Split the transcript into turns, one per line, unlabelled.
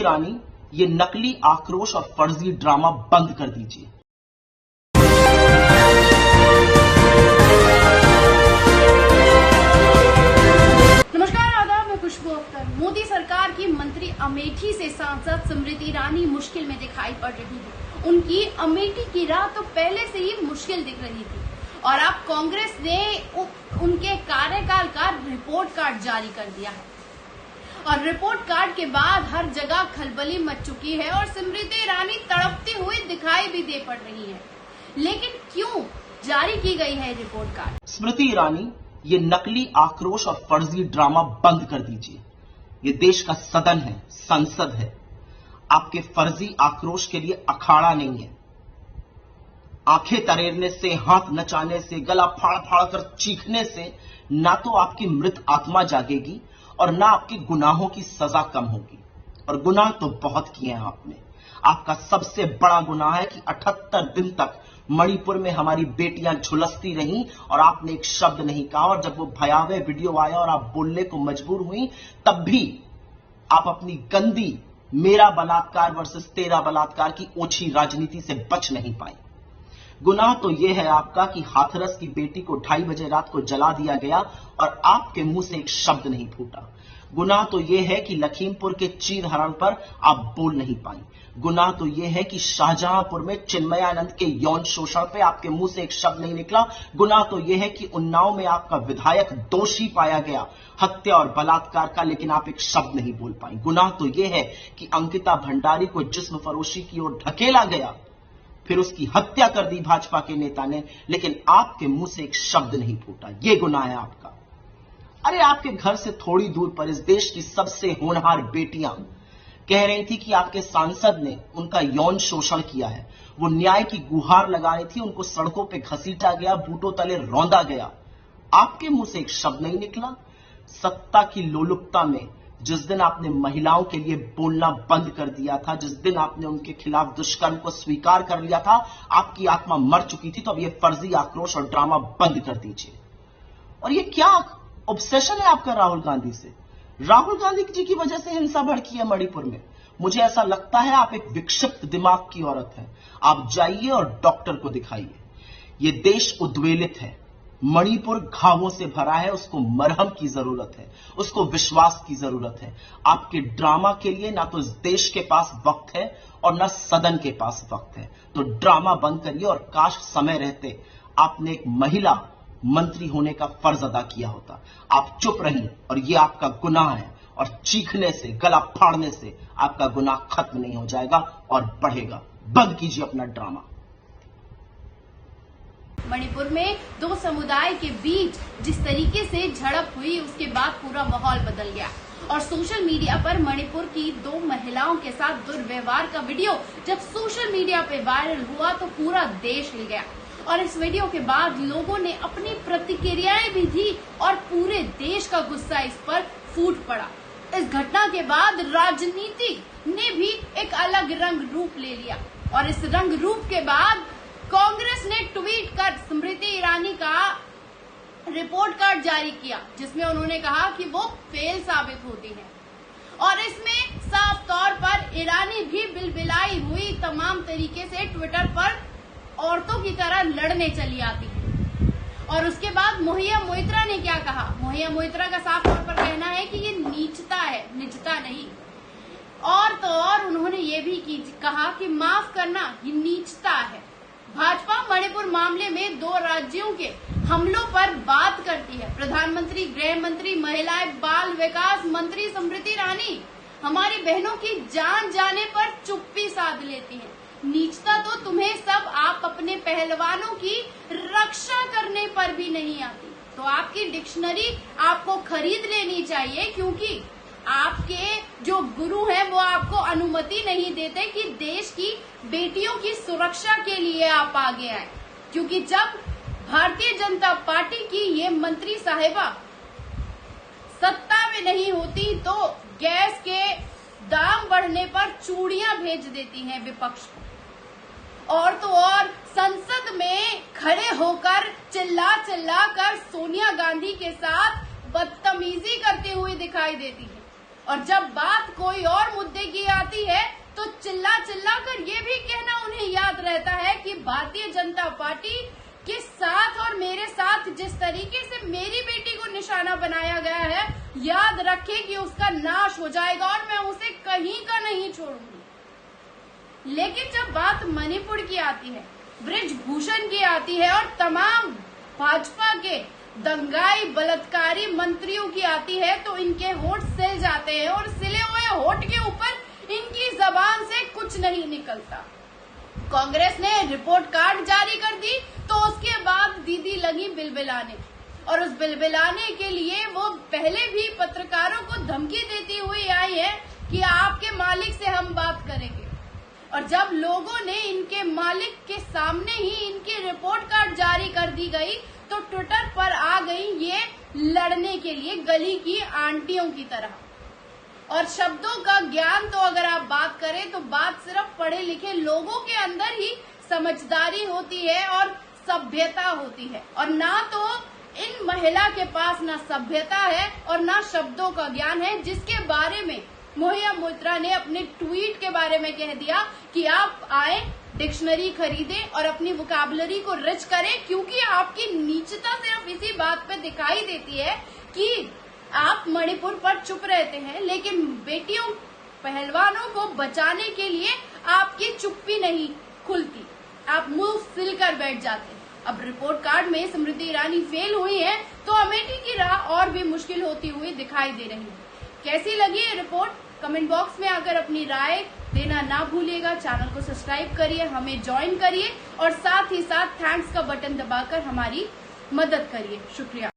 ईरानी, ये नकली आक्रोश और फर्जी ड्रामा बंद कर दीजिए।
नमस्कार, आदाब, मैं खुशबू अख्तर। मोदी सरकार की मंत्री अमेठी से सांसद स्मृति ईरानी मुश्किल में दिखाई पड़ रही है। उनकी अमेठी की राह तो पहले से ही मुश्किल दिख रही थी और अब कांग्रेस ने उनके कार्यकाल का रिपोर्ट कार्ड जारी कर दिया है और रिपोर्ट कार्ड के बाद हर जगह खलबली मच चुकी है और स्मृति ईरानी तड़पती हुई दिखाई भी दे पड़ रही है। लेकिन क्यों जारी की गई है रिपोर्ट कार्ड?
स्मृति ईरानी, ये नकली आक्रोश और फर्जी ड्रामा बंद कर दीजिए। ये देश का सदन है, संसद है। आपके फर्जी आक्रोश के लिए अखाड़ा नहीं है। आंखें तरेरने से, हाथ नचाने से, गला फाड़ फाड़ कर चीखने से ना तो आपकी मृत आत्मा जागेगी और ना आपके गुनाहों की सजा कम होगी। और गुनाह तो बहुत किए हैं आपने। आपका सबसे बड़ा गुनाह है कि 78 दिन तक मणिपुर में हमारी बेटियां झुलसती रहीं और आपने एक शब्द नहीं कहा। और जब वो भयावह वीडियो आया और आप बोलने को मजबूर हुई, तब भी आप अपनी गंदी मेरा बलात्कार वर्सेस तेरा बलात्कार की ओछी राजनीति से बच नहीं पाई। गुनाह तो यह है आपका कि हाथरस की बेटी को 2:30 बजे रात को जला दिया गया और आपके मुंह से एक शब्द नहीं फूटा। गुनाह तो यह है कि लखीमपुर के चीरहरण पर आप बोल नहीं पाई। गुनाह तो यह है कि शाहजहांपुर में चिन्मयानंद के यौन शोषण पे आपके मुंह से एक शब्द नहीं निकला। गुनाह तो यह है कि उन्नाव में आपका विधायक दोषी पाया गया हत्या और बलात्कार का, लेकिन आप एक शब्द नहीं बोल पाई। गुनाह तो यह है कि अंकिता भंडारी को जिस्म फरोशी की ओर ढकेला गया, फिर उसकी हत्या कर दी भाजपा के नेता ने, लेकिन आपके मुंह से एक शब्द नहीं फूटा। यह गुनाह है आपका। अरे आपके घर से थोड़ी दूर पर इस देश की सबसे होनहार बेटियां कह रही थी कि आपके सांसद ने उनका यौन शोषण किया है। वो न्याय की गुहार लगा रही थी, उनको सड़कों पे घसीटा गया, बूटों तले रौंदा गया। आपके मुंह से एक शब्द नहीं निकला। सत्ता की लोलुपता में जिस दिन आपने महिलाओं के लिए बोलना बंद कर दिया था, जिस दिन आपने उनके खिलाफ दुष्कर्म को स्वीकार कर लिया था, आपकी आत्मा मर चुकी थी। तो अब ये फर्जी आक्रोश और ड्रामा बंद कर दीजिए। और ये क्या ऑब्सेशन है आपका राहुल गांधी से? राहुल गांधी जी की वजह से हिंसा भड़की है मणिपुर में। मुझे ऐसा लगता है आप एक विक्षिप्त दिमाग की औरत हैं। आप जाइए और डॉक्टर को दिखाइए। ये देश उद्वेलित है, मणिपुर घावों से भरा है। उसको मरहम की जरूरत है, उसको विश्वास की जरूरत है। आपके ड्रामा के लिए ना तो इस देश के पास वक्त है और ना सदन के पास वक्त है। तो ड्रामा बंद करिए और काश समय रहते आपने एक महिला मंत्री होने का फर्ज अदा किया होता। आप चुप रहिए और यह आपका गुनाह है और चीखने से, गला फाड़ने से आपका गुनाह खत्म नहीं हो जाएगा और बढ़ेगा। बंद कीजिए अपना ड्रामा।
मणिपुर में दो समुदाय के बीच जिस तरीके से झड़प हुई, उसके बाद पूरा माहौल बदल गया और सोशल मीडिया पर मणिपुर की 2 महिलाओं के साथ दुर्व्यवहार का वीडियो जब सोशल मीडिया पे वायरल हुआ तो पूरा देश हिल गया। और इस वीडियो के बाद लोगों ने अपनी प्रतिक्रियाएं भी दी और पूरे देश का गुस्सा इस पर फूट पड़ा। इस घटना के बाद राजनीति ने भी एक अलग रंग रूप ले लिया और इस रंग रूप के बाद कांग्रेस ने ट्वीट कर स्मृति ईरानी का रिपोर्ट कार्ड जारी किया, जिसमें उन्होंने कहा कि वो फेल साबित होती है। और इसमें साफ तौर पर ईरानी भी बिलबिलाई हुई तमाम तरीके से ट्विटर पर औरतों की तरह लड़ने चली आती है। और उसके बाद मोहिया मोइत्रा ने क्या कहा? मोहिया मोइत्रा का साफ तौर पर कहना है कि ये नीचता है, निजता नहीं। और तो और उन्होंने ये भी कहा कि माफ करना ये नीचता है। भाजपा मणिपुर मामले में 2 राज्यों के हमलों पर बात करती है। प्रधानमंत्री, गृह मंत्री, महिला बाल विकास मंत्री स्मृति ईरानी हमारी बहनों की जान जाने पर चुप्पी साध लेती है। नीचता तो तुम्हें सब आप अपने पहलवानों की रक्षा करने पर भी नहीं आती। तो आपकी डिक्शनरी आपको खरीद लेनी चाहिए, क्योंकि आपके जो गुरु हैं वो आपको अनुमति नहीं देते कि देश की बेटियों की सुरक्षा के लिए आप आगे आए। क्योंकि जब भारतीय जनता पार्टी की ये मंत्री साहिबा सत्ता में नहीं होती तो गैस के दाम बढ़ने पर चूड़ियां भेज देती हैं विपक्ष को। और तो और संसद में खड़े होकर चिल्ला चिल्ला कर सोनिया गांधी के साथ बदतमीजी करते हुए दिखाई देती है। और जब बात कोई और मुद्दे की आती है तो चिल्ला चिल्ला कर ये भी कहना उन्हें याद रहता है कि भारतीय जनता पार्टी के साथ और मेरे साथ जिस तरीके से मेरी बेटी को निशाना बनाया गया है, याद रखे कि उसका नाश हो जाएगा और मैं उसे कहीं का नहीं छोड़ूंगी। लेकिन जब बात मणिपुर की आती है, ब्रिजभूषण की आती है और तमाम भाजपा के दंगाई बलात्कारी मंत्रियों की आती है तो इनके होठ सिल जाते हैं और सिले हुए होठ के ऊपर इनकी जबान से कुछ नहीं निकलता। कांग्रेस ने रिपोर्ट कार्ड जारी कर दी तो उसके बाद दीदी लगी बिलबिलाने और उस बिलबिलाने के लिए वो पहले भी पत्रकारों को धमकी देती हुई आई है कि आपके मालिक से हम बात करेंगे। और जब लोगों ने इनके मालिक के सामने ही इनकी रिपोर्ट कार्ड जारी कर दी गई तो ट्विटर पर आ गई ये लड़ने के लिए गली की आंटियों की तरह। और शब्दों का ज्ञान तो अगर आप बात करें तो बात सिर्फ पढ़े लिखे लोगों के अंदर ही समझदारी होती है और सभ्यता होती है, और ना तो इन महिला के पास ना सभ्यता है और ना शब्दों का ज्ञान है, जिसके बारे में मोहिया मोइत्रा ने अपने ट्वीट के बारे में कह दिया कि आप आए डिक्शनरी खरीदें और अपनी वोकैबुलरी को रिच करें, क्योंकि आपकी नीचता सिर्फ इसी बात पे दिखाई देती है कि आप मणिपुर पर चुप रहते हैं, लेकिन बेटियों पहलवानों को बचाने के लिए आपकी चुप्पी नहीं खुलती, आप मुंह सिल कर बैठ जाते हैं। अब रिपोर्ट कार्ड में स्मृति ईरानी फेल हुई है तो अमेठी की राह और भी मुश्किल होती हुई दिखाई दे रही है। कैसी लगी ये रिपोर्ट? कमेंट बॉक्स में आकर अपनी राय देना ना भूलिएगा। चैनल को सब्सक्राइब करिए, हमें ज्वाइन करिए और साथ ही साथ थैंक्स का बटन दबाकर हमारी मदद करिए। शुक्रिया।